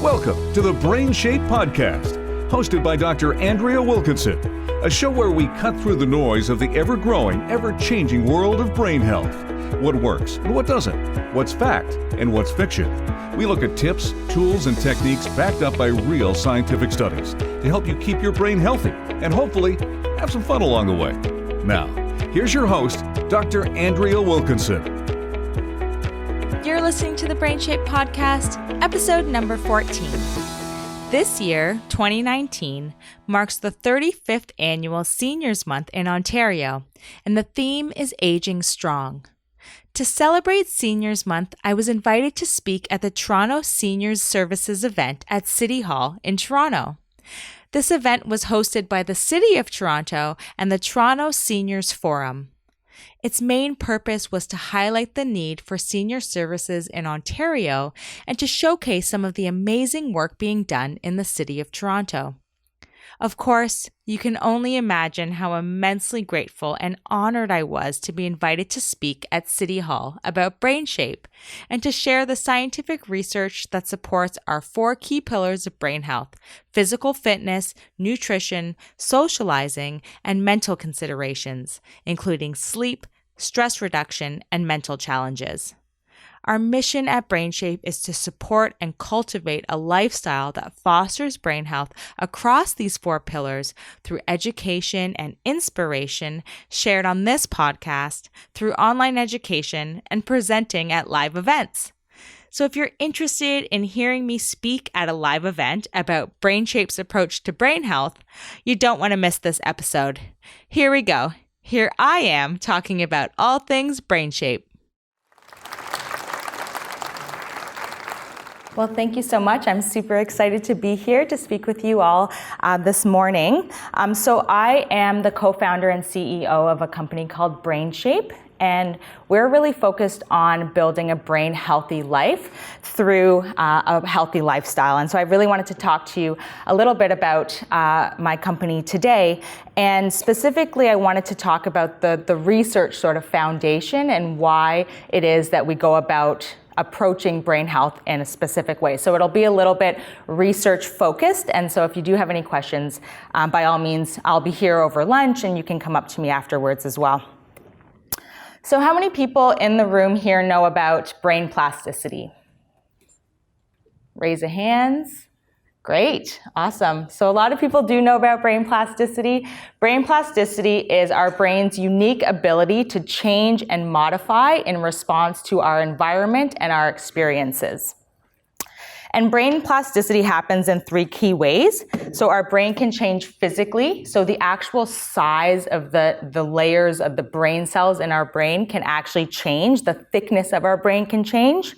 Welcome to the BrainShape Podcast, hosted by Dr. Andrea Wilkinson, a show where we cut through the noise of the ever-growing, ever-changing world of brain health. What works and what doesn't, what's fact and what's fiction. We look at tips, tools, and techniques backed up by real scientific studies to help you keep your brain healthy and hopefully have some fun along the way. Now, here's your host, Dr. Andrea Wilkinson. You're listening to the BrainShape Podcast, episode number 14. This year, 2019, marks the 35th annual Seniors Month in Ontario, and the theme is Aging Strong. To celebrate Seniors Month, I was invited to speak at the Toronto Seniors Services event at City Hall in Toronto. This event was hosted by the City of Toronto and the Toronto Seniors Forum. Its main purpose was to highlight the need for senior services in Ontario and to showcase some of the amazing work being done in the City of Toronto. Of course, you can only imagine how immensely grateful and honored I was to be invited to speak at City Hall about BrainShape and to share the scientific research that supports our 4 key pillars of brain health: physical fitness, nutrition, socializing, and mental considerations, including sleep, stress reduction, and mental challenges. Our mission at BrainShape is to support and cultivate a lifestyle that fosters brain health across these 4 pillars through education and inspiration shared on this podcast, through online education, and presenting at live events. So if you're interested in hearing me speak at a live event about BrainShape's approach to brain health, you don't want to miss this episode. Here we go. Here I am talking about all things BrainShape. Well, thank you so much. I'm super excited to be here to speak with you all this morning. So I am the co-founder and CEO of a company called BrainShape, and we're really focused on building a brain healthy life through a healthy lifestyle. And so I really wanted to talk to you a little bit about my company today. And specifically, I wanted to talk about the research sort of foundation and why it is that we go about approaching brain health in a specific way. So it'll be a little bit research focused. And so if you do have any questions, by all means, I'll be here over lunch and you can come up to me afterwards as well. So how many people in the room here know about brain plasticity? Raise your hands. Great, awesome. So a lot of people do know about brain plasticity. Brain plasticity is our brain's unique ability to change and modify in response to our environment and our experiences. And brain plasticity happens in 3 key ways. So our brain can change physically. So the actual size of the layers of the brain cells in our brain can actually change. The thickness of our brain can change.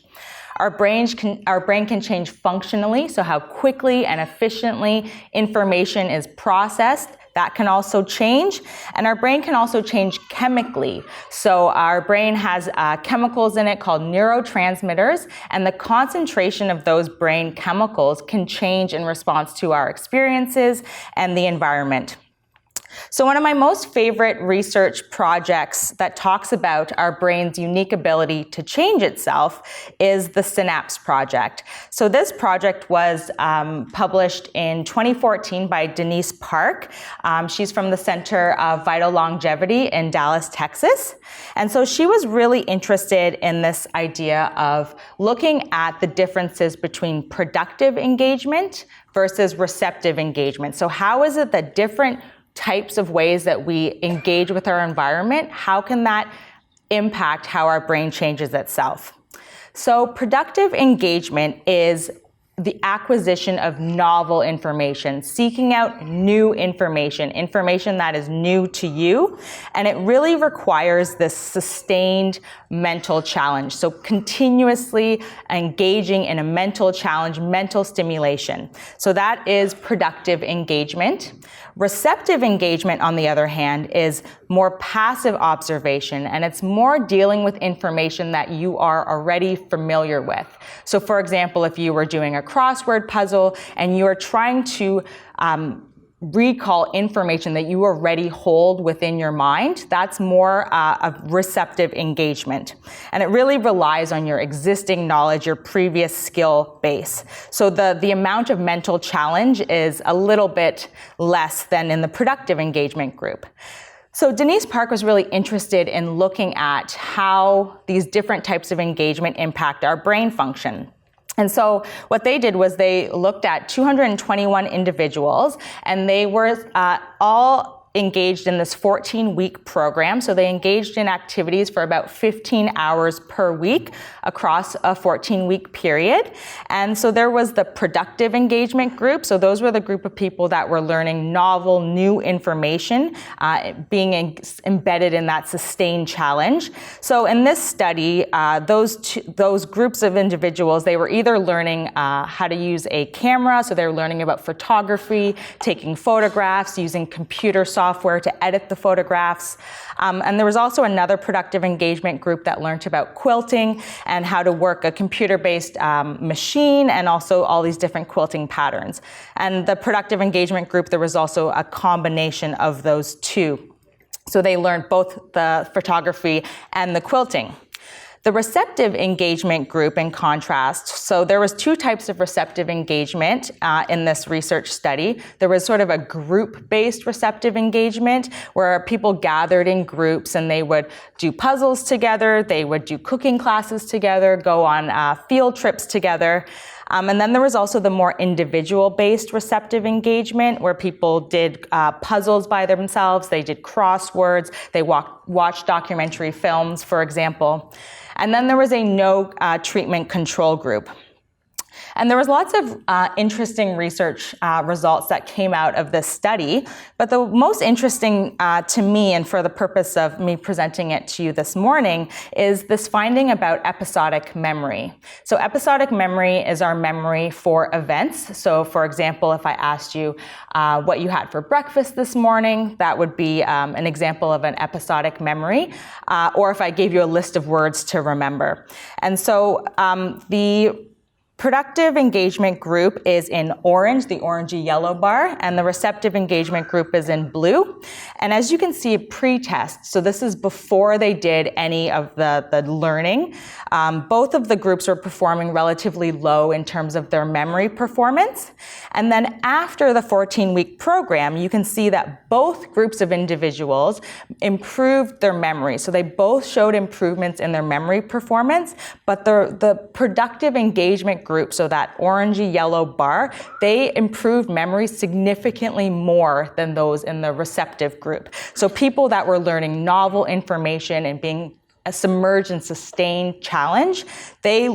Our brain can change functionally, so how quickly and efficiently information is processed, that can also change. And our brain can also change chemically. So our brain has chemicals in it called neurotransmitters, and the concentration of those brain chemicals can change in response to our experiences and the environment. So one of my most favorite research projects that talks about our brain's unique ability to change itself is the Synapse project. So this project was published in 2014 by Denise Park. She's from the Center of Vital Longevity in Dallas, Texas. And so she was really interested in this idea of looking at the differences between productive engagement versus receptive engagement. So how is it that different types of ways that we engage with our environment, how can that impact how our brain changes itself? So productive engagement is the acquisition of novel information, seeking out new information that is new to you, and it really requires this sustained mental challenge. So continuously engaging in a mental challenge, mental stimulation. So that is productive engagement. Receptive engagement, on the other hand, is more passive observation, and it's more dealing with information that you are already familiar with. So for example, if you were doing a crossword puzzle and you are trying to recall information that you already hold within your mind. That's more of receptive engagement. And it really relies on your existing knowledge, your previous skill base. So the amount of mental challenge is a little bit less than in the productive engagement group. So Denise Park was really interested in looking at how these different types of engagement impact our brain function. And so what they did was they looked at 221 individuals, and they were all engaged in this 14-week program. So they engaged in activities for about 15 hours per week across a 14-week period. And so there was the productive engagement group. So those were the group of people that were learning novel, new information, being embedded in that sustained challenge. So in this study, those groups of individuals, they were either learning how to use a camera, so they were learning about photography, taking photographs, using computer software to edit the photographs. And there was also another productive engagement group that learned about quilting and how to work a computer-based machine, and also all these different quilting patterns. And the productive engagement group, there was also a combination of those two. So they learned both the photography and the quilting. The receptive engagement group, in contrast, so there was two types of receptive engagement in this research study. There was sort of a group-based receptive engagement where people gathered in groups and they would do puzzles together, they would do cooking classes together, go on field trips together. And then there was also the more individual-based receptive engagement where people did puzzles by themselves, they did crosswords, they watched documentary films, for example. And then there was a no treatment control group. And there was lots of interesting research results that came out of this study, but the most interesting to me, and for the purpose of me presenting it to you this morning, is this finding about episodic memory. So episodic memory is our memory for events. So for example, if I asked you what you had for breakfast this morning, that would be an example of an episodic memory, or if I gave you a list of words to remember. And so the productive engagement group is in orange, the orangey yellow bar, and the receptive engagement group is in blue. And as you can see, pre-test, so this is before they did any of the learning, both of the groups were performing relatively low in terms of their memory performance. And then after the 14-week program, you can see that both groups of individuals improved their memory. So they both showed improvements in their memory performance, but the productive engagement group, so that orangey yellow bar, they improved memory significantly more than those in the receptive group. So people that were learning novel information and being submerged in sustained challenge, they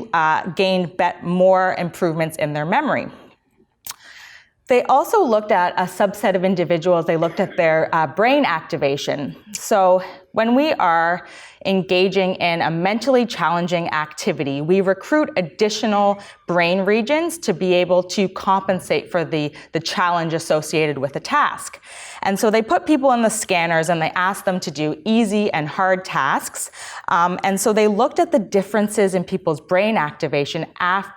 gained more improvements in their memory. They also looked at a subset of individuals. They looked at their brain activation. So when we are engaging in a mentally challenging activity, we recruit additional brain regions to be able to compensate for the challenge associated with the task. And so they put people in the scanners and they asked them to do easy and hard tasks. And so they looked at the differences in people's brain activation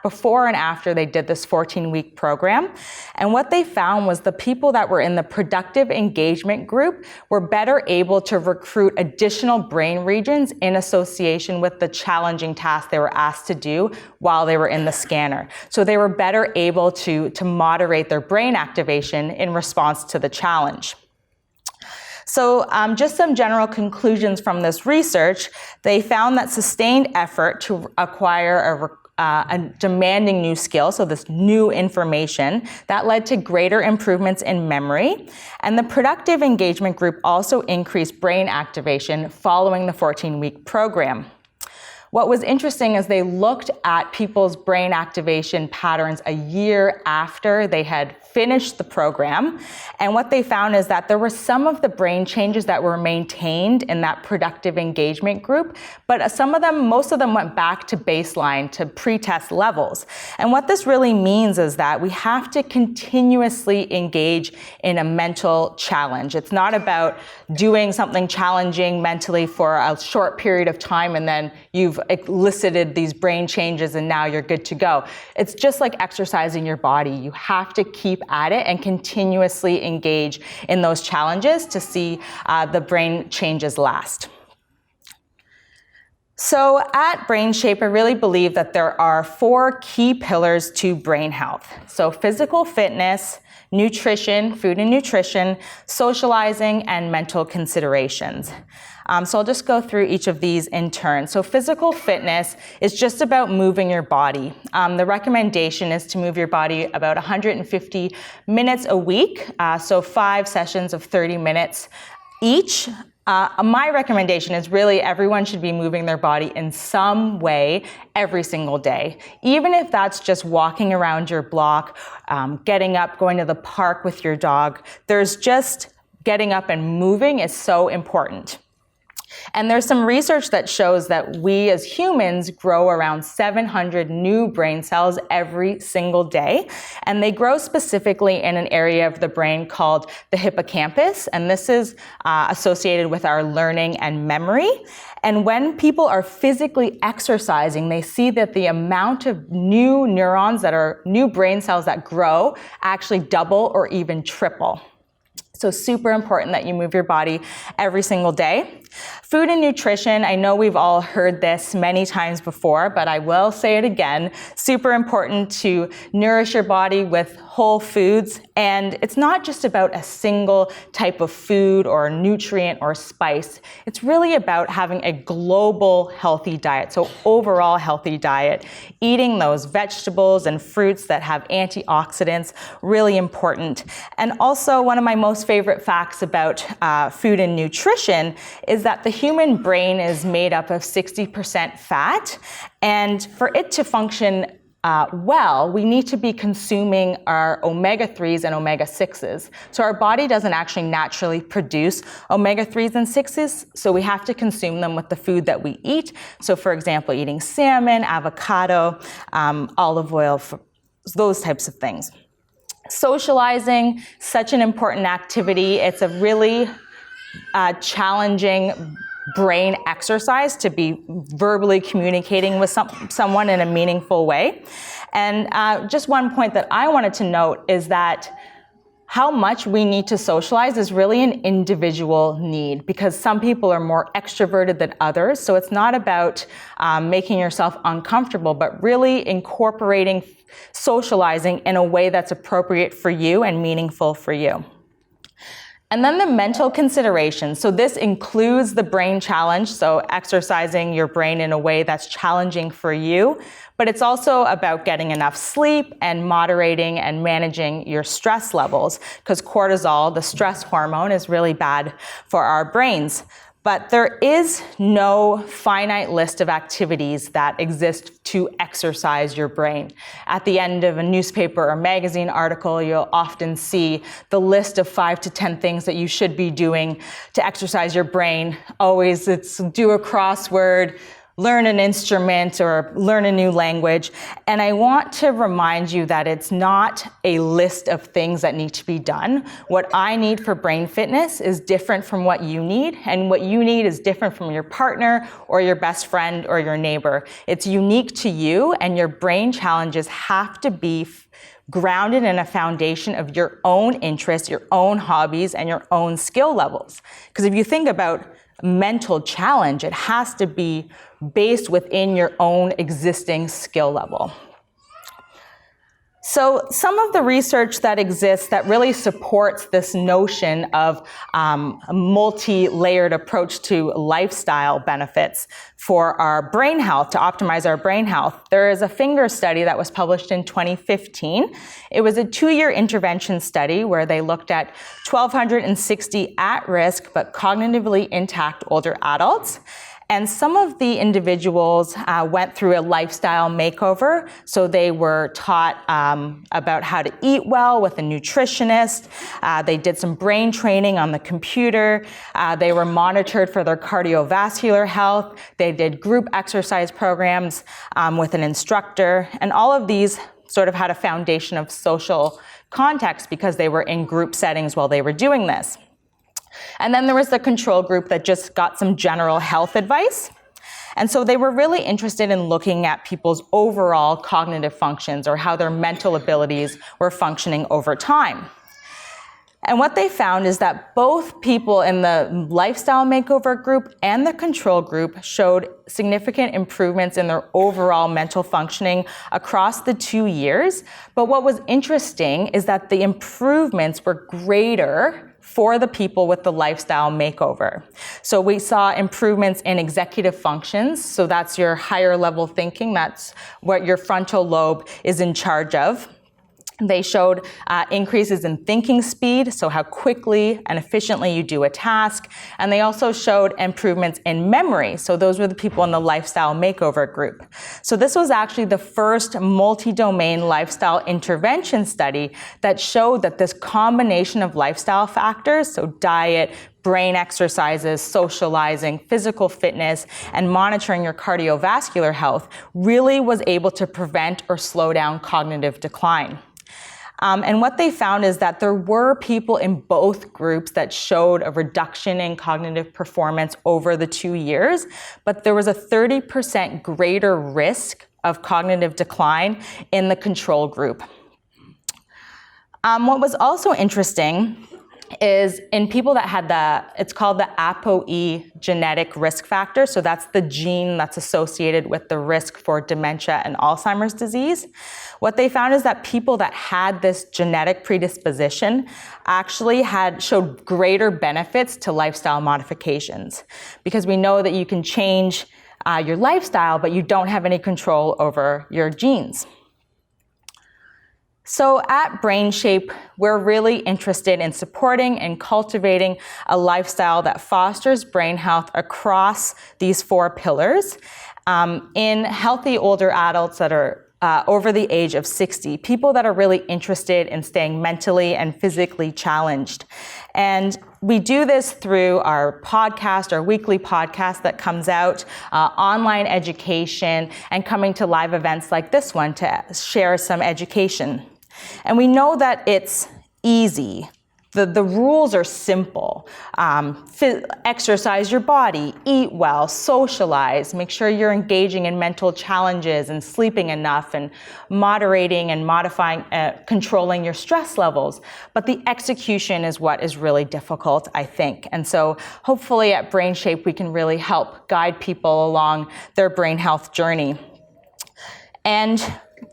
before and after they did this 14-week program. And what they found was the people that were in the productive engagement group were better able to recruit additional brain regions in association with the challenging task they were asked to do while they were in the scanner. So they were better able to moderate their brain activation in response to the challenge. So just some general conclusions from this research. They found that sustained effort to acquire a demanding new skill, so this new information, that led to greater improvements in memory. And the productive engagement group also increased brain activation following the 14-week program. What was interesting is they looked at people's brain activation patterns a year after they had finished the program. And what they found is that there were some of the brain changes that were maintained in that productive engagement group, but most of them went back to baseline, to pre-test levels. And what this really means is that we have to continuously engage in a mental challenge. It's not about doing something challenging mentally for a short period of time and then you've elicited these brain changes and now you're good to go. It's just like exercising your body. You have to keep at it and continuously engage in those challenges to see the brain changes last. So at BrainShape, I really believe that there are 4 key pillars to brain health. So physical fitness, nutrition, food and nutrition, socializing, and mental considerations. So I'll just go through each of these in turn. So physical fitness is just about moving your body. The recommendation is to move your body about 150 minutes a week, so 5 sessions of 30 minutes each. My recommendation is really everyone should be moving their body in some way every single day. Even if that's just walking around your block, getting up, going to the park with your dog, there's just getting up and moving is so important. And there's some research that shows that we as humans grow around 700 new brain cells every single day. And they grow specifically in an area of the brain called the hippocampus. And this is associated with our learning and memory. And when people are physically exercising, they see that the amount of new neurons that are new brain cells that grow actually double or even triple. So super important that you move your body every single day. Food and nutrition, I know we've all heard this many times before, but I will say it again. Super important to nourish your body with whole foods. And it's not just about a single type of food or nutrient or spice. It's really about having a global healthy diet. So overall healthy diet, eating those vegetables and fruits that have antioxidants, really important. And also one of my most favorite facts about food and nutrition is that the human brain is made up of 60% fat, and for it to function well, we need to be consuming our omega-3s and omega-6s. So our body doesn't actually naturally produce omega-3s and 6s, so we have to consume them with the food that we eat. So for example, eating salmon, avocado, olive oil, those types of things. Socializing, such an important activity. It's a really challenging brain exercise to be verbally communicating with someone in a meaningful way. And just one point that I wanted to note is that how much we need to socialize is really an individual need, because some people are more extroverted than others. So it's not about making yourself uncomfortable, but really incorporating socializing in a way that's appropriate for you and meaningful for you. And then the mental considerations. So this includes the brain challenge, so exercising your brain in a way that's challenging for you, but it's also about getting enough sleep and moderating and managing your stress levels, because cortisol, the stress hormone, is really bad for our brains. But there is no finite list of activities that exist to exercise your brain. At the end of a newspaper or magazine article, you'll often see the list of 5 to 10 things that you should be doing to exercise your brain. Always it's do a crossword, learn an instrument, or learn a new language. And I want to remind you that it's not a list of things that need to be done. What I need for brain fitness is different from what you need, and what you need is different from your partner or your best friend or your neighbor. It's unique to you, and your brain challenges have to be grounded in a foundation of your own interests, your own hobbies, and your own skill levels. Because if you think about mental challenge, it has to be based within your own existing skill level. So some of the research that exists that really supports this notion of a multi-layered approach to lifestyle benefits for our brain health, to optimize our brain health. There is a finger study that was published in 2015. It was a 2-year intervention study where they looked at 1,260 at-risk but cognitively intact older adults. And some of the individuals went through a lifestyle makeover. So they were taught about how to eat well with a nutritionist. They did some brain training on the computer. They were monitored for their cardiovascular health. They did group exercise programs with an instructor. And all of these sort of had a foundation of social context because they were in group settings while they were doing this. And then there was the control group that just got some general health advice. And so they were really interested in looking at people's overall cognitive functions, or how their mental abilities were functioning over time. And what they found is that both people in the lifestyle makeover group and the control group showed significant improvements in their overall mental functioning across the 2 years. But what was interesting is that the improvements were greater for the people with the lifestyle makeover. So we saw improvements in executive functions. So that's your higher level thinking. That's what your frontal lobe is in charge of. They showed increases in thinking speed, so how quickly and efficiently you do a task. And they also showed improvements in memory. So those were the people in the lifestyle makeover group. So this was actually the first multi-domain lifestyle intervention study that showed that this combination of lifestyle factors, so diet, brain exercises, socializing, physical fitness, and monitoring your cardiovascular health, really was able to prevent or slow down cognitive decline. And what they found is that there were people in both groups that showed a reduction in cognitive performance over the 2 years, but there was a 30% greater risk of cognitive decline in the control group. What was also interesting is in people that had it's called the ApoE genetic risk factor. So that's the gene that's associated with the risk for dementia and Alzheimer's disease. What they found is that people that had this genetic predisposition actually showed greater benefits to lifestyle modifications, because we know that you can change your lifestyle, but you don't have any control over your genes. So at BrainShape, we're really interested in supporting and cultivating a lifestyle that fosters brain health across these 4 pillars in healthy older adults that are over the age of 60, people that are really interested in staying mentally and physically challenged. And we do this through our podcast, our weekly podcast that comes out, online education, and coming to live events like this one to share some education. And we know that it's easy. The rules are simple. Exercise your body, eat well, socialize, make sure you're engaging in mental challenges and sleeping enough and moderating and modifying, controlling your stress levels. But the execution is what is really difficult, I think. And so hopefully at BrainShape, we can really help guide people along their brain health journey. And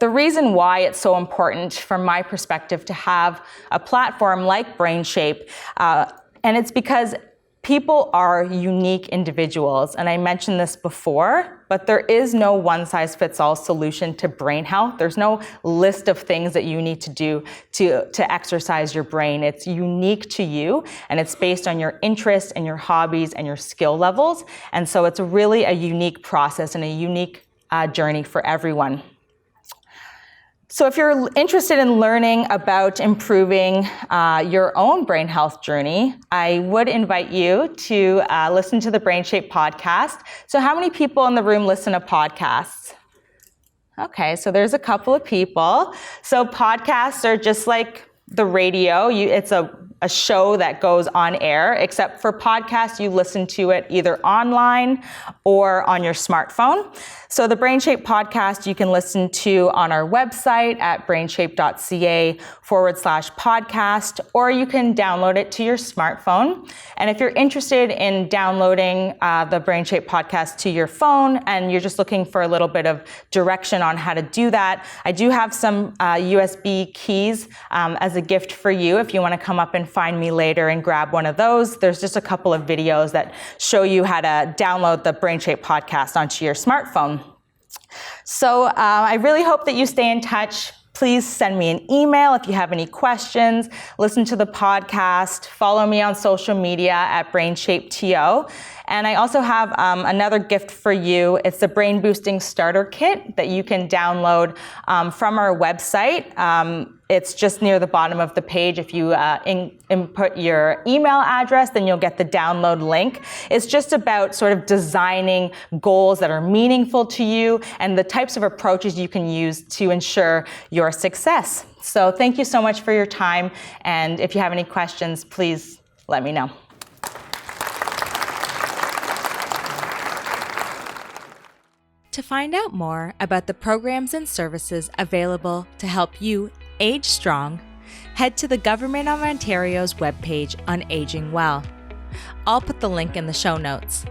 the reason why it's so important from my perspective to have a platform like BrainShape, and it's because people are unique individuals. And I mentioned this before, but there is no one-size-fits-all solution to brain health. There's no list of things that you need to do to exercise your brain. It's unique to you, and it's based on your interests and your hobbies and your skill levels. And so it's really a unique process and a unique journey for everyone. So if you're interested in learning about improving your own brain health journey, I would invite you to listen to the BrainShape podcast. So how many people in the room listen to podcasts? Okay, so there's a couple of people. So podcasts are just like the radio. It's a show that goes on air, except for podcasts, you listen to it either online or on your smartphone. So the BrainShape podcast you can listen to on our website at brainshape.ca/podcast, or you can download it to your smartphone. And if you're interested in downloading the BrainShape podcast to your phone and you're just looking for a little bit of direction on how to do that, I do have some USB keys as a gift for you if you want to come up and find me later and grab one of those. There's just a couple of videos that show you how to download the BrainShape podcast onto your smartphone. So I really hope that you stay in touch. Please send me an email if you have any questions. Listen to the podcast. Follow me on social media at BrainShapeTO. And I also have another gift for you. It's the Brain Boosting Starter Kit that you can download from our website. It's just near the bottom of the page. If you input your email address, then you'll get the download link. It's just about sort of designing goals that are meaningful to you and the types of approaches you can use to ensure your success. So thank you so much for your time. And if you have any questions, please let me know. To find out more about the programs and services available to help you age strong, head to the Government of Ontario's webpage on Aging Well. I'll put the link in the show notes.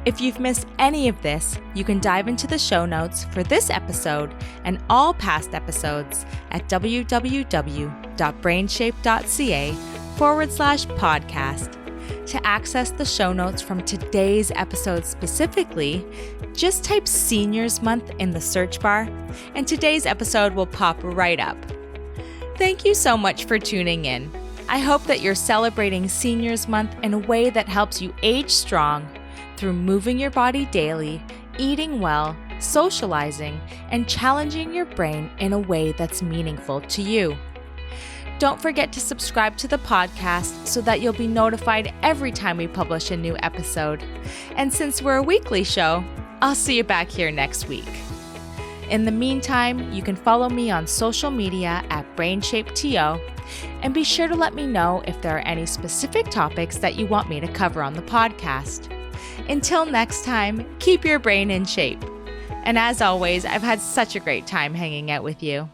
If you've missed any of this, you can dive into the show notes for this episode and all past episodes at www.brainshape.ca/podcast. To access the show notes from today's episode specifically, just type Seniors Month in the search bar, and today's episode will pop right up. Thank you so much for tuning in. I hope that you're celebrating Seniors Month in a way that helps you age strong through moving your body daily, eating well, socializing, and challenging your brain in a way that's meaningful to you. Don't forget to subscribe to the podcast so that you'll be notified every time we publish a new episode. And since we're a weekly show, I'll see you back here next week. In the meantime, you can follow me on social media at BrainShapeTO, and be sure to let me know if there are any specific topics that you want me to cover on the podcast. Until next time, keep your brain in shape. And as always, I've had such a great time hanging out with you.